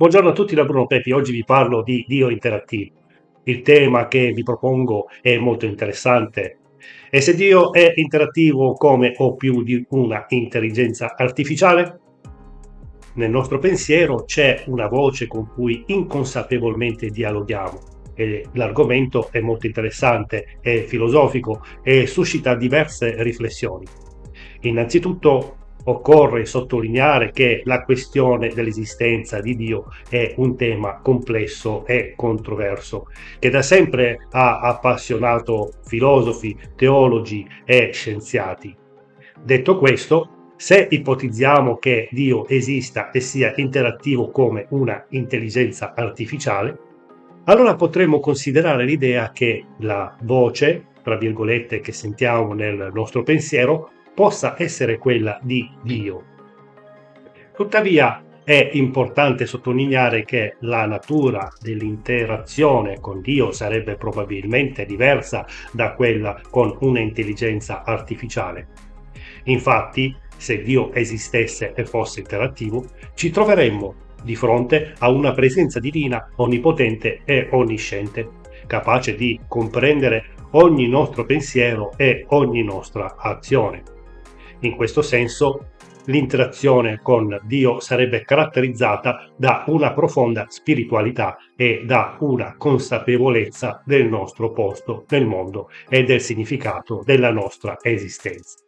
Buongiorno a tutti da Bruno Pepi, oggi vi parlo di Dio interattivo. Il tema che vi propongo è molto interessante. E se Dio è interattivo come o più di una intelligenza artificiale? Nel nostro pensiero c'è una voce con cui inconsapevolmente dialoghiamo e l'argomento è molto interessante, è filosofico e suscita diverse riflessioni. Innanzitutto occorre sottolineare che la questione dell'esistenza di Dio è un tema complesso e controverso, che da sempre ha appassionato filosofi, teologi e scienziati. Detto questo, se ipotizziamo che Dio esista e sia interattivo come una intelligenza artificiale, allora potremmo considerare l'idea che la voce, tra virgolette, che sentiamo nel nostro pensiero, possa essere quella di Dio. Tuttavia è importante sottolineare che la natura dell'interazione con Dio sarebbe probabilmente diversa da quella con un'intelligenza artificiale. Infatti, se Dio esistesse e fosse interattivo, ci troveremmo di fronte a una presenza divina onnipotente e onnisciente, capace di comprendere ogni nostro pensiero e ogni nostra azione. In questo senso, l'interazione con Dio sarebbe caratterizzata da una profonda spiritualità e da una consapevolezza del nostro posto nel mondo e del significato della nostra esistenza.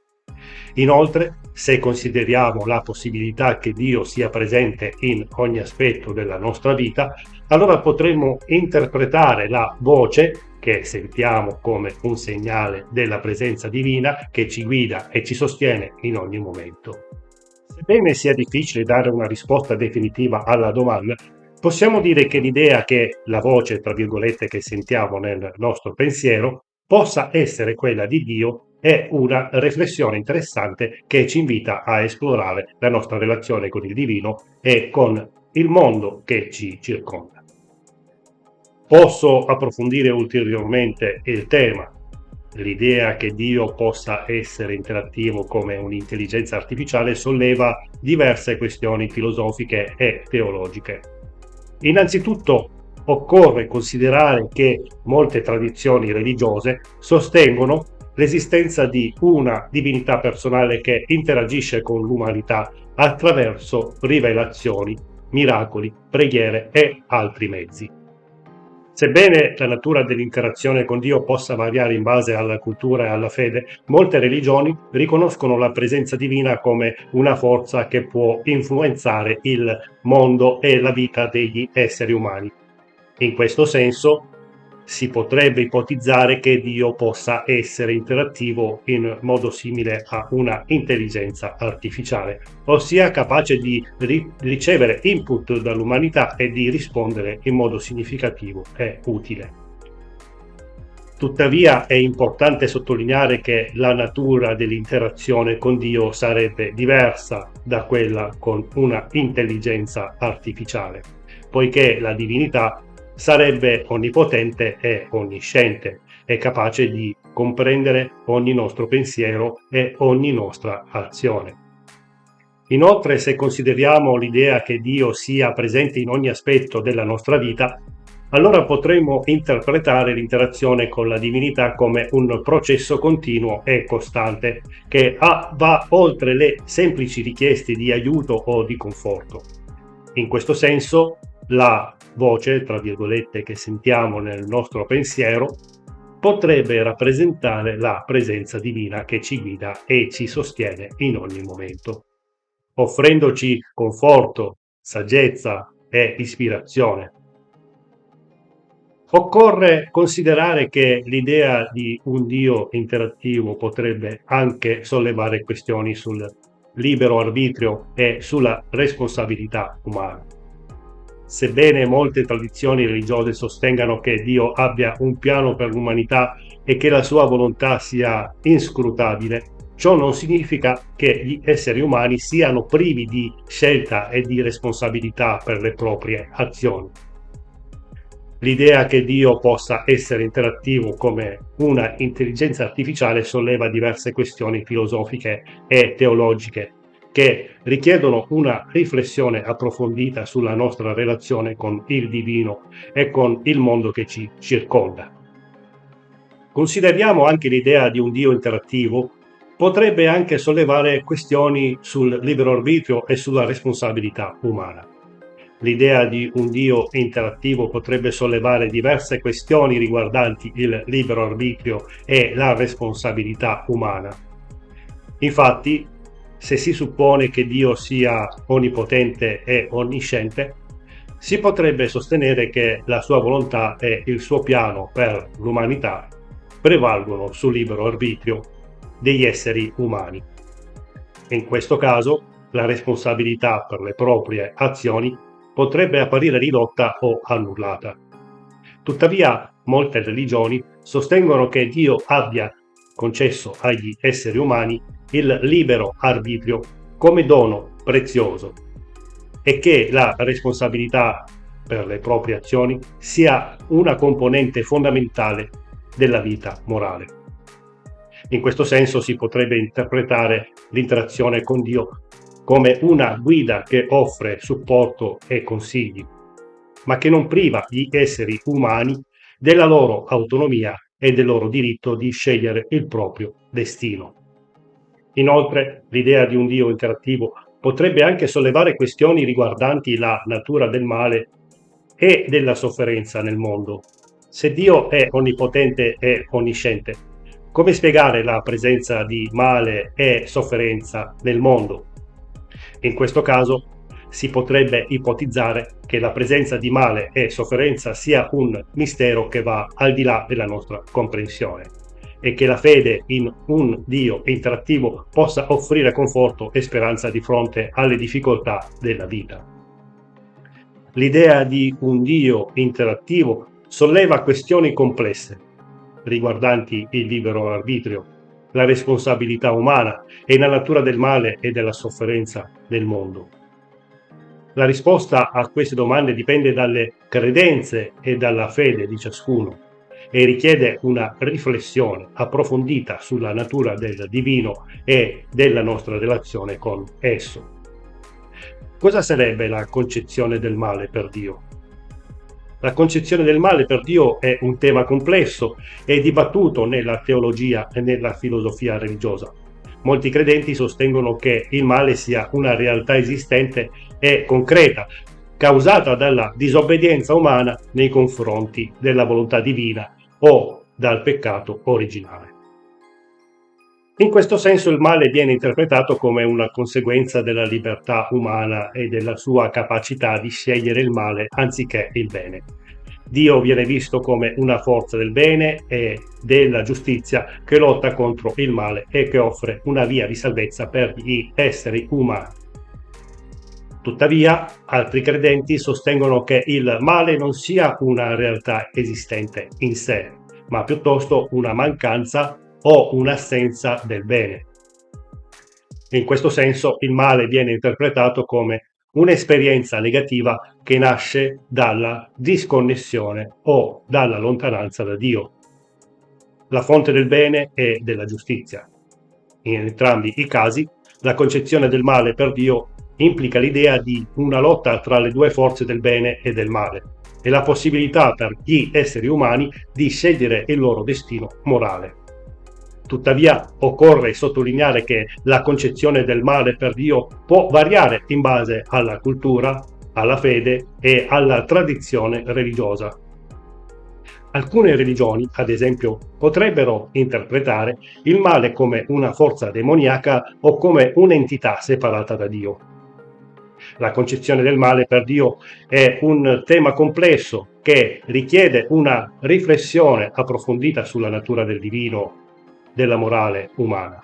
Inoltre, se consideriamo la possibilità che Dio sia presente in ogni aspetto della nostra vita, allora potremmo interpretare la voce che sentiamo come un segnale della presenza divina che ci guida e ci sostiene in ogni momento. Sebbene sia difficile dare una risposta definitiva alla domanda, possiamo dire che l'idea che la voce, tra virgolette, che sentiamo nel nostro pensiero possa essere quella di Dio è una riflessione interessante che ci invita a esplorare la nostra relazione con il divino e con il mondo che ci circonda. Posso approfondire ulteriormente il tema. L'idea che Dio possa essere interattivo come un'intelligenza artificiale solleva diverse questioni filosofiche e teologiche. Innanzitutto, occorre considerare che molte tradizioni religiose sostengono l'esistenza di una divinità personale che interagisce con l'umanità attraverso rivelazioni, miracoli, preghiere e altri mezzi. Sebbene la natura dell'interazione con Dio possa variare in base alla cultura e alla fede, molte religioni riconoscono la presenza divina come una forza che può influenzare il mondo e la vita degli esseri umani. In questo senso, si potrebbe ipotizzare che Dio possa essere interattivo in modo simile a una intelligenza artificiale, ossia capace di ricevere input dall'umanità e di rispondere in modo significativo e utile. Tuttavia è importante sottolineare che la natura dell'interazione con Dio sarebbe diversa da quella con una intelligenza artificiale, poiché la divinità sarebbe onnipotente e onnisciente, è capace di comprendere ogni nostro pensiero e ogni nostra azione. Inoltre, se consideriamo l'idea che Dio sia presente in ogni aspetto della nostra vita, allora potremmo interpretare l'interazione con la divinità come un processo continuo e costante che va oltre le semplici richieste di aiuto o di conforto. In questo senso, la voce, tra virgolette, che sentiamo nel nostro pensiero potrebbe rappresentare la presenza divina che ci guida e ci sostiene in ogni momento, offrendoci conforto, saggezza e ispirazione. Occorre considerare che l'idea di un Dio interattivo potrebbe anche sollevare questioni sul libero arbitrio e sulla responsabilità umana. Sebbene molte tradizioni religiose sostengano che Dio abbia un piano per l'umanità e che la sua volontà sia inscrutabile, ciò non significa che gli esseri umani siano privi di scelta e di responsabilità per le proprie azioni. L'idea che Dio possa essere interattivo come una intelligenza artificiale solleva diverse questioni filosofiche e teologiche che richiedono una riflessione approfondita sulla nostra relazione con il divino e con il mondo che ci circonda. Consideriamo anche l'idea di un Dio interattivo, potrebbe anche sollevare questioni sul libero arbitrio e sulla responsabilità umana. L'idea di un Dio interattivo potrebbe sollevare diverse questioni riguardanti il libero arbitrio e la responsabilità umana. Infatti, se si suppone che Dio sia onnipotente e onnisciente, si potrebbe sostenere che la sua volontà e il suo piano per l'umanità prevalgono sul libero arbitrio degli esseri umani. In questo caso, la responsabilità per le proprie azioni potrebbe apparire ridotta o annullata. Tuttavia, molte religioni sostengono che Dio abbia concesso agli esseri umani il libero arbitrio come dono prezioso e che la responsabilità per le proprie azioni sia una componente fondamentale della vita morale. In questo senso si potrebbe interpretare l'interazione con Dio come una guida che offre supporto e consigli, ma che non priva gli esseri umani della loro autonomia e del loro diritto di scegliere il proprio destino. Inoltre, l'idea di un Dio interattivo potrebbe anche sollevare questioni riguardanti la natura del male e della sofferenza nel mondo. Se Dio è onnipotente e onnisciente, come spiegare la presenza di male e sofferenza nel mondo? In questo caso si potrebbe ipotizzare che la presenza di male e sofferenza sia un mistero che va al di là della nostra comprensione e che la fede in un Dio interattivo possa offrire conforto e speranza di fronte alle difficoltà della vita. L'idea di un Dio interattivo solleva questioni complesse riguardanti il libero arbitrio, la responsabilità umana e la natura del male e della sofferenza del mondo. La risposta a queste domande dipende dalle credenze e dalla fede di ciascuno e richiede una riflessione approfondita sulla natura del divino e della nostra relazione con esso. Cosa sarebbe la concezione del male per Dio? La concezione del male per Dio è un tema complesso e dibattuto nella teologia e nella filosofia religiosa. Molti credenti sostengono che il male sia una realtà esistente e concreta, causata dalla disobbedienza umana nei confronti della volontà divina o dal peccato originale. In questo senso il male viene interpretato come una conseguenza della libertà umana e della sua capacità di scegliere il male anziché il bene. Dio viene visto come una forza del bene e della giustizia che lotta contro il male e che offre una via di salvezza per gli esseri umani. Tuttavia, altri credenti sostengono che il male non sia una realtà esistente in sé, ma piuttosto una mancanza o un'assenza del bene. In questo senso il male viene interpretato come un'esperienza negativa che nasce dalla disconnessione o dalla lontananza da Dio, la fonte del bene e della giustizia. In entrambi i casi, la concezione del male per Dio implica l'idea di una lotta tra le due forze del bene e del male e la possibilità per gli esseri umani di scegliere il loro destino morale. Tuttavia, occorre sottolineare che la concezione del male per Dio può variare in base alla cultura, alla fede e alla tradizione religiosa. Alcune religioni, ad esempio, potrebbero interpretare il male come una forza demoniaca o come un'entità separata da Dio. La concezione del male per Dio è un tema complesso che richiede una riflessione approfondita sulla natura del divino, della morale umana.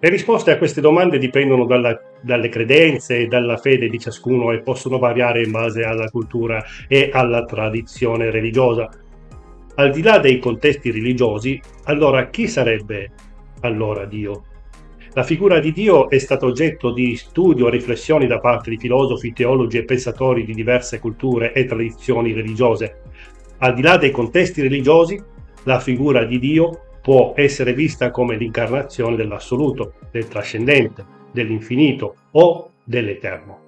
Le risposte a queste domande dipendono dalle credenze e dalla fede di ciascuno e possono variare in base alla cultura e alla tradizione religiosa. Al di là dei contesti religiosi, allora chi sarebbe allora Dio? La figura di Dio è stata oggetto di studio e riflessioni da parte di filosofi, teologi e pensatori di diverse culture e tradizioni religiose. Al di là dei contesti religiosi, la figura di Dio può essere vista come l'incarnazione dell'assoluto, del trascendente, dell'infinito o dell'eterno.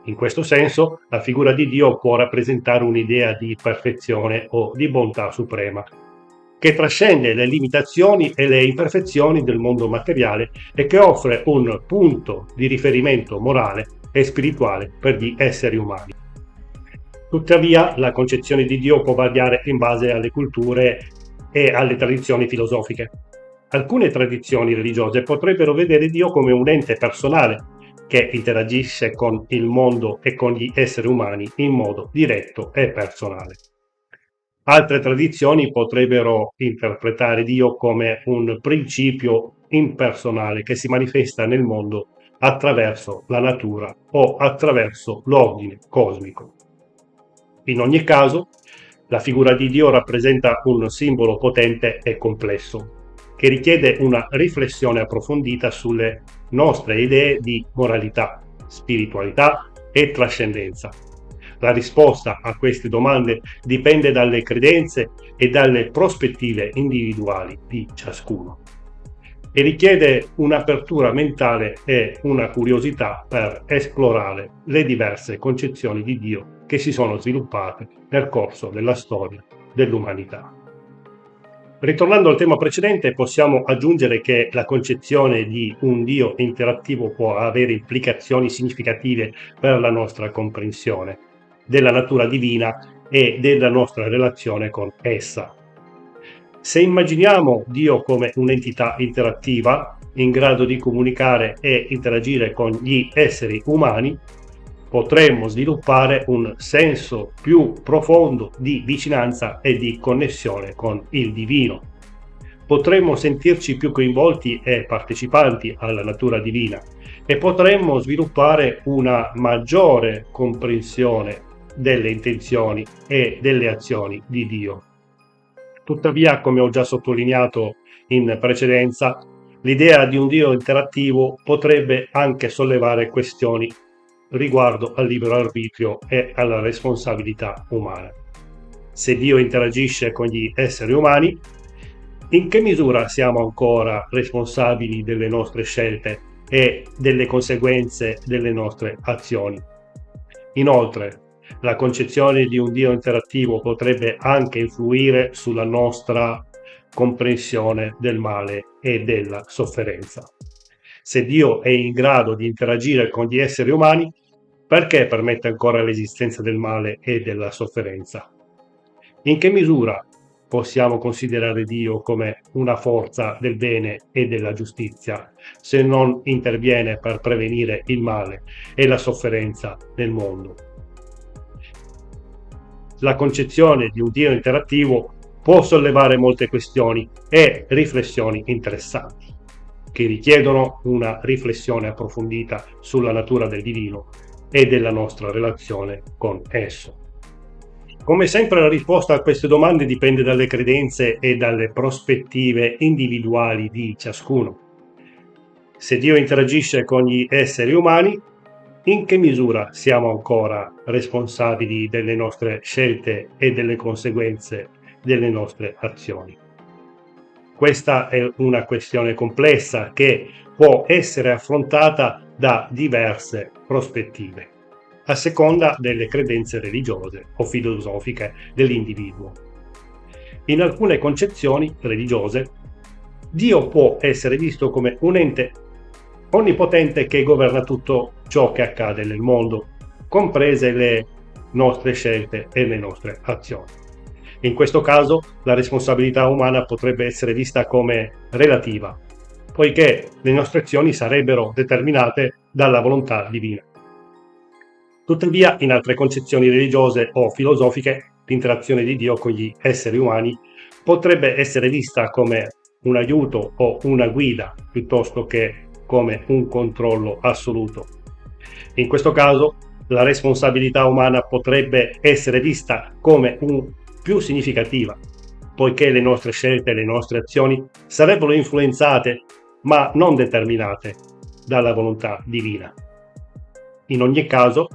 In questo senso, la figura di Dio può rappresentare un'idea di perfezione o di bontà suprema, che trascende le limitazioni e le imperfezioni del mondo materiale e che offre un punto di riferimento morale e spirituale per gli esseri umani. Tuttavia, la concezione di Dio può variare in base alle culture e alle tradizioni filosofiche. Alcune tradizioni religiose potrebbero vedere Dio come un ente personale che interagisce con il mondo e con gli esseri umani in modo diretto e personale. Altre tradizioni potrebbero interpretare Dio come un principio impersonale che si manifesta nel mondo attraverso la natura o attraverso l'ordine cosmico. In ogni caso, la figura di Dio rappresenta un simbolo potente e complesso, che richiede una riflessione approfondita sulle nostre idee di moralità, spiritualità e trascendenza. La risposta a queste domande dipende dalle credenze e dalle prospettive individuali di ciascuno e richiede un'apertura mentale e una curiosità per esplorare le diverse concezioni di Dio che si sono sviluppate nel corso della storia dell'umanità. Ritornando al tema precedente, possiamo aggiungere che la concezione di un Dio interattivo può avere implicazioni significative per la nostra comprensione della natura divina e della nostra relazione con essa. Se immaginiamo Dio come un'entità interattiva, in grado di comunicare e interagire con gli esseri umani, potremmo sviluppare un senso più profondo di vicinanza e di connessione con il divino. Potremmo sentirci più coinvolti e partecipanti alla natura divina e potremmo sviluppare una maggiore comprensione delle intenzioni e delle azioni di Dio. Tuttavia, come ho già sottolineato in precedenza, l'idea di un Dio interattivo potrebbe anche sollevare questioni riguardo al libero arbitrio e alla responsabilità umana. Se Dio interagisce con gli esseri umani, in che misura siamo ancora responsabili delle nostre scelte e delle conseguenze delle nostre azioni? Inoltre, la concezione di un Dio interattivo potrebbe anche influire sulla nostra comprensione del male e della sofferenza. Se Dio è in grado di interagire con gli esseri umani, perché permette ancora l'esistenza del male e della sofferenza? In che misura possiamo considerare Dio come una forza del bene e della giustizia, se non interviene per prevenire il male e la sofferenza nel mondo? La concezione di un Dio interattivo può sollevare molte questioni e riflessioni interessanti, che richiedono una riflessione approfondita sulla natura del divino e della nostra relazione con esso. Come sempre, la risposta a queste domande dipende dalle credenze e dalle prospettive individuali di ciascuno. Se Dio interagisce con gli esseri umani, in che misura siamo ancora responsabili delle nostre scelte e delle conseguenze delle nostre azioni? Questa è una questione complessa che può essere affrontata da diverse prospettive, a seconda delle credenze religiose o filosofiche dell'individuo. In alcune concezioni religiose, Dio può essere visto come un ente onnipotente che governa tutto ciò che accade nel mondo, comprese le nostre scelte e le nostre azioni. In questo caso, la responsabilità umana potrebbe essere vista come relativa, poiché le nostre azioni sarebbero determinate dalla volontà divina. Tuttavia, in altre concezioni religiose o filosofiche, l'interazione di Dio con gli esseri umani potrebbe essere vista come un aiuto o una guida, piuttosto che come un controllo assoluto. In questo caso, la responsabilità umana potrebbe essere vista come più significativa, poiché le nostre scelte e le nostre azioni sarebbero influenzate, ma non determinate, dalla volontà divina. In ogni caso,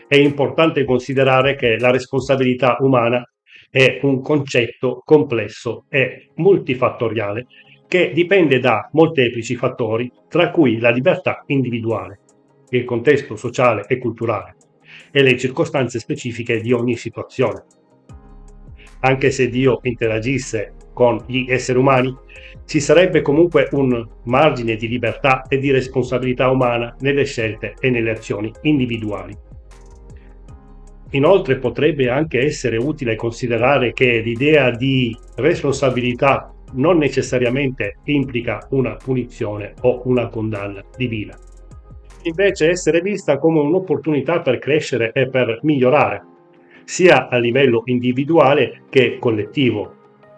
è importante considerare che la responsabilità umana è un concetto complesso e multifattoriale che dipende da molteplici fattori, tra cui la libertà individuale, il contesto sociale e culturale e le circostanze specifiche di ogni situazione. Anche se Dio interagisse con gli esseri umani, ci sarebbe comunque un margine di libertà e di responsabilità umana nelle scelte e nelle azioni individuali. Inoltre potrebbe anche essere utile considerare che l'idea di responsabilità non necessariamente implica una punizione o una condanna divina. Invece essere vista come un'opportunità per crescere e per migliorare, sia a livello individuale che collettivo.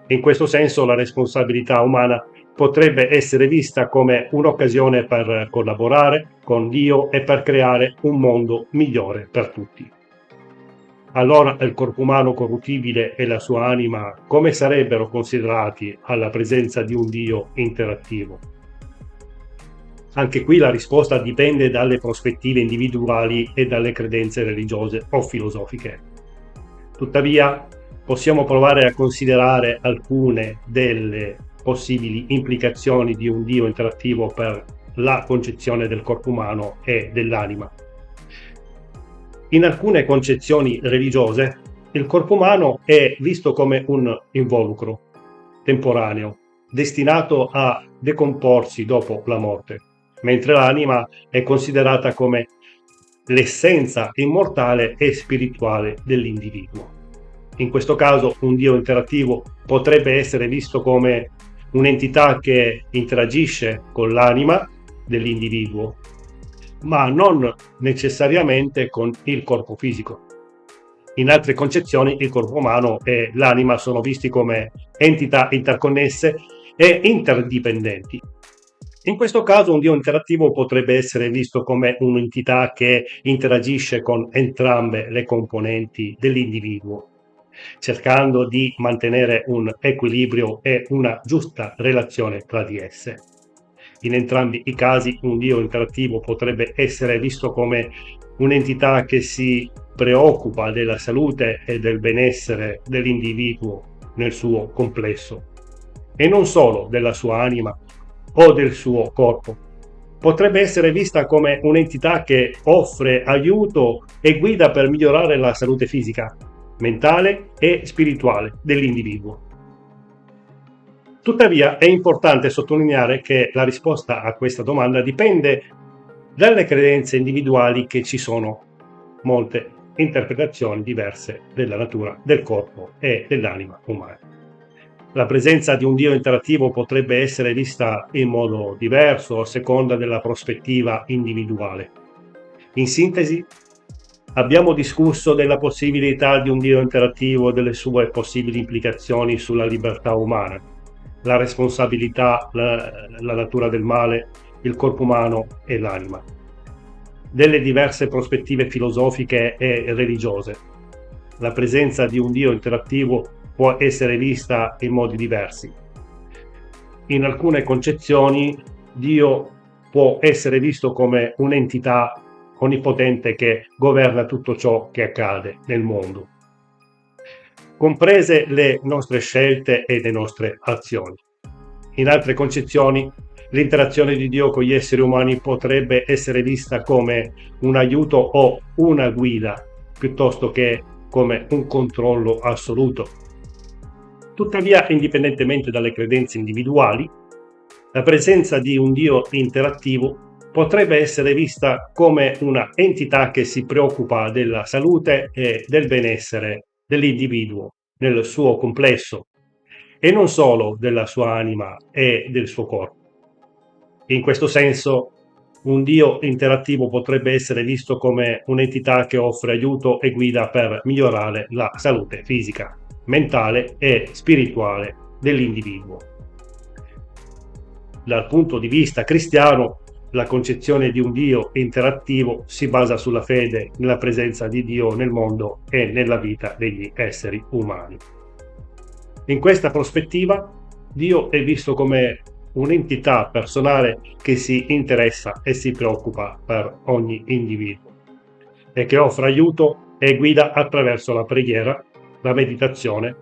In questo senso la responsabilità umana potrebbe essere vista come un'occasione per collaborare con Dio e per creare un mondo migliore per tutti. Allora il corpo umano corruttibile e la sua anima come sarebbero considerati alla presenza di un Dio interattivo? Anche qui la risposta dipende dalle prospettive individuali e dalle credenze religiose o filosofiche. Tuttavia, possiamo provare a considerare alcune delle possibili implicazioni di un Dio interattivo per la concezione del corpo umano e dell'anima. In alcune concezioni religiose, il corpo umano è visto come un involucro temporaneo, destinato a decomporsi dopo la morte, mentre l'anima è considerata come l'essenza immortale e spirituale dell'individuo. In questo caso, un Dio interattivo potrebbe essere visto come un'entità che interagisce con l'anima dell'individuo, ma non necessariamente con il corpo fisico. In altre concezioni il corpo umano e l'anima sono visti come entità interconnesse e interdipendenti. In questo caso un Dio interattivo potrebbe essere visto come un'entità che interagisce con entrambe le componenti dell'individuo, cercando di mantenere un equilibrio e una giusta relazione tra di esse. In entrambi i casi un Dio interattivo potrebbe essere visto come un'entità che si preoccupa della salute e del benessere dell'individuo nel suo complesso, e non solo della sua anima o del suo corpo. Potrebbe essere vista come un'entità che offre aiuto e guida per migliorare la salute fisica, mentale e spirituale dell'individuo. Tuttavia è importante sottolineare che la risposta a questa domanda dipende dalle credenze individuali, che ci sono molte interpretazioni diverse della natura del corpo e dell'anima umana. La presenza di un Dio interattivo potrebbe essere vista in modo diverso a seconda della prospettiva individuale. In sintesi, abbiamo discusso della possibilità di un Dio interattivo e delle sue possibili implicazioni sulla libertà umana, la responsabilità, la natura del male, il corpo umano e l'anima, delle diverse prospettive filosofiche e religiose. La presenza di un Dio interattivo può essere vista in modi diversi. In alcune concezioni Dio può essere visto come un'entità onnipotente che governa tutto ciò che accade nel mondo, comprese le nostre scelte e le nostre azioni. In altre concezioni, l'interazione di Dio con gli esseri umani potrebbe essere vista come un aiuto o una guida, piuttosto che come un controllo assoluto. Tuttavia, indipendentemente dalle credenze individuali, la presenza di un Dio interattivo potrebbe essere vista come una entità che si preoccupa della salute e del benessere dell'individuo nel suo complesso, e non solo della sua anima e del suo corpo. In questo senso, un Dio interattivo potrebbe essere visto come un'entità che offre aiuto e guida per migliorare la salute fisica, mentale e spirituale dell'individuo. Dal punto di vista cristiano, la concezione di un Dio interattivo si basa sulla fede nella presenza di Dio nel mondo e nella vita degli esseri umani. In questa prospettiva, Dio è visto come un'entità personale che si interessa e si preoccupa per ogni individuo e che offre aiuto e guida attraverso la preghiera, la meditazione,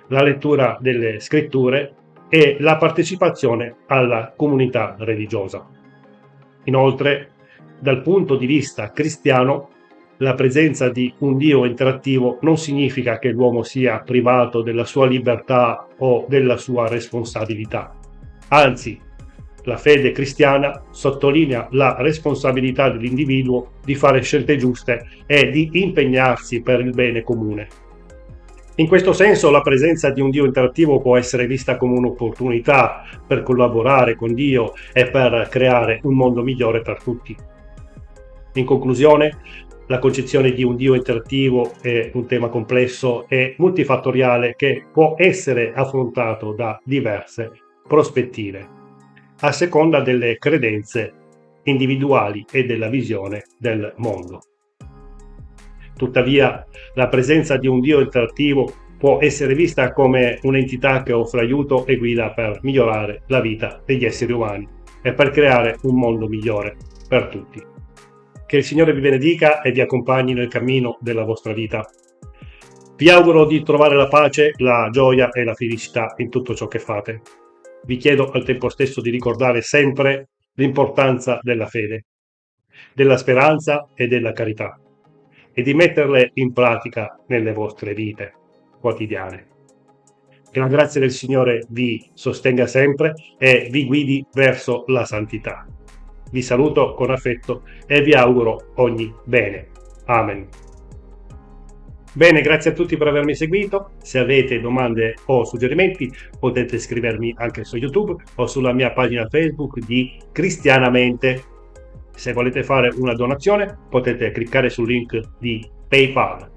la lettura delle scritture e la partecipazione alla comunità religiosa. Inoltre, dal punto di vista cristiano, la presenza di un Dio interattivo non significa che l'uomo sia privato della sua libertà o della sua responsabilità. Anzi, la fede cristiana sottolinea la responsabilità dell'individuo di fare scelte giuste e di impegnarsi per il bene comune. In questo senso, la presenza di un Dio interattivo può essere vista come un'opportunità per collaborare con Dio e per creare un mondo migliore per tutti. In conclusione, la concezione di un Dio interattivo è un tema complesso e multifattoriale che può essere affrontato da diverse prospettive, a seconda delle credenze individuali e della visione del mondo. Tuttavia, la presenza di un Dio interattivo può essere vista come un'entità che offre aiuto e guida per migliorare la vita degli esseri umani e per creare un mondo migliore per tutti. Che il Signore vi benedica e vi accompagni nel cammino della vostra vita. Vi auguro di trovare la pace, la gioia e la felicità in tutto ciò che fate. Vi chiedo al tempo stesso di ricordare sempre l'importanza della fede, della speranza e della carità e di metterle in pratica nelle vostre vite quotidiane. Che la grazia del Signore vi sostenga sempre e vi guidi verso la santità. Vi saluto con affetto e vi auguro ogni bene. Amen. Bene, grazie a tutti per avermi seguito. Se avete domande o suggerimenti potete scrivermi anche su YouTube o sulla mia pagina Facebook di Cristianamente. Se volete fare una donazione potete cliccare sul link di PayPal.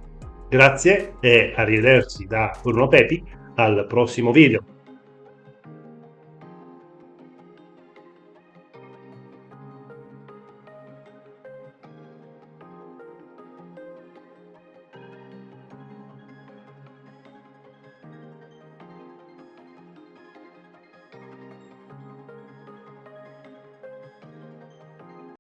Grazie e arrivederci da Bruno Pepi al prossimo video.